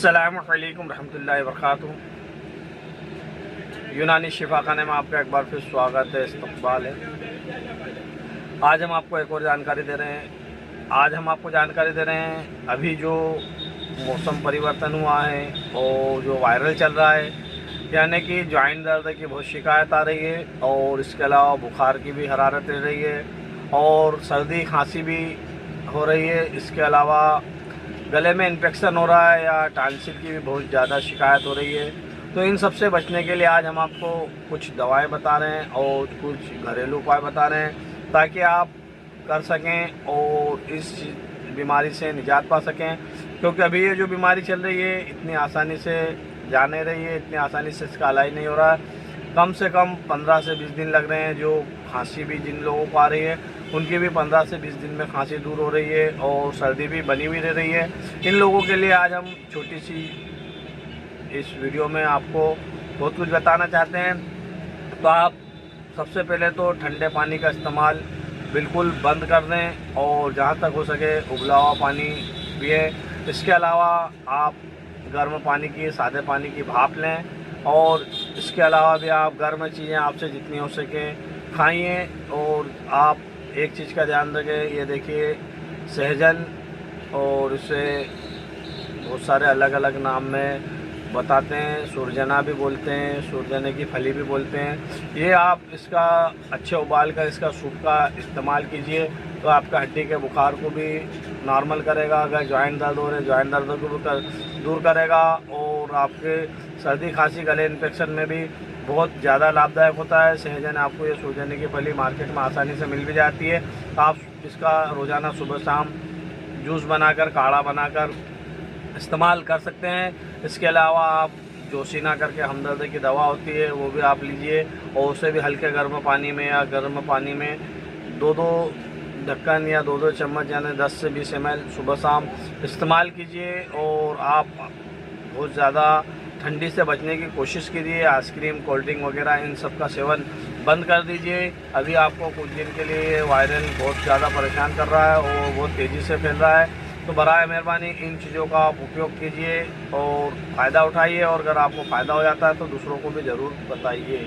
अस्सलामुअलैकुम रहमतुल्लाहि वबरकातुहू। यूनानी शिफाखाने में आपका एक बार फिर स्वागत है, इस्तकबाल है। आज हम आपको एक और जानकारी दे रहे हैं। अभी जो मौसम परिवर्तन हुआ है और जो वायरल चल रहा है, यानी कि जॉइंट दर्द की बहुत शिकायत आ रही है और इसके अलावा बुखार की भी हरारत रह रही है और सर्दी खांसी भी हो रही है। इसके अलावा गले में इन्फेक्शन हो रहा है या टांसिल की भी बहुत ज़्यादा शिकायत हो रही है। तो इन सब से बचने के लिए आज हम आपको कुछ दवाएं बता रहे हैं और कुछ घरेलू उपाय बता रहे हैं ताकि आप कर सकें और इस बीमारी से निजात पा सकें। क्योंकि अभी ये जो बीमारी चल रही है इतनी आसानी से जा नहीं रही है, इतनी आसानी से इसका इलाज नहीं हो रहा है। कम से कम 15 से 20 दिन लग रहे हैं। जो खांसी भी जिन लोगों को आ रही है उनकी भी 15 से 20 दिन में खांसी दूर हो रही है और सर्दी भी बनी हुई रह रही है। इन लोगों के लिए आज हम छोटी सी इस वीडियो में आपको बहुत कुछ बताना चाहते हैं। तो आप सबसे पहले तो ठंडे पानी का इस्तेमाल बिल्कुल बंद कर दें और जहाँ तक हो सके उबला हुआ पानी पिए। इसके अलावा आप गर्म पानी की, सादे पानी की भाप लें और इसके अलावा भी आप गर्म चीज़ें आपसे जितनी हो सके खाइए। और आप एक चीज़ का ध्यान रखें, ये देखिए सहजन, और इसे बहुत सारे अलग अलग नाम में बताते हैं, सुरजना भी बोलते हैं, सुरजने की फली भी बोलते हैं। ये आप इसका अच्छे उबाल कर इसका सूप का इस्तेमाल कीजिए तो आपका हड्डी के बुखार को भी नॉर्मल करेगा। अगर जॉइंट दर्द हो रहे जॉइंट दर्द को भी दूर करेगा और आपके सर्दी खांसी गले इन्फेक्शन में भी बहुत ज़्यादा लाभदायक होता है। सहजन आपको ये सुरजने की फली मार्केट में आसानी से मिल भी जाती है। आप इसका रोज़ाना सुबह शाम जूस बनाकर, काढ़ा बनाकर इस्तेमाल कर सकते हैं। इसके अलावा आप जोशीना करके हमदर्द की दवा होती है वो भी आप लीजिए और उसे भी हल्के गर्म पानी में या गर्म पानी में 2-2 ढक्कन या 2-2 चम्मच यानी 10 से 20 ml सुबह शाम इस्तेमाल कीजिए। और आप बहुत ज़्यादा ठंडी से बचने की कोशिश कीजिए। आइसक्रीम, कोल्ड ड्रिंक वगैरह इन सब का सेवन बंद कर दीजिए। अभी आपको कुछ दिन के लिए वायरल बहुत ज़्यादा परेशान कर रहा है और बहुत तेज़ी से फैल रहा है। तो बराए मेहरबानी इन चीज़ों का आप उपयोग कीजिए और फ़ायदा उठाइए। और अगर आपको फ़ायदा हो जाता है तो दूसरों को भी ज़रूर बताइए।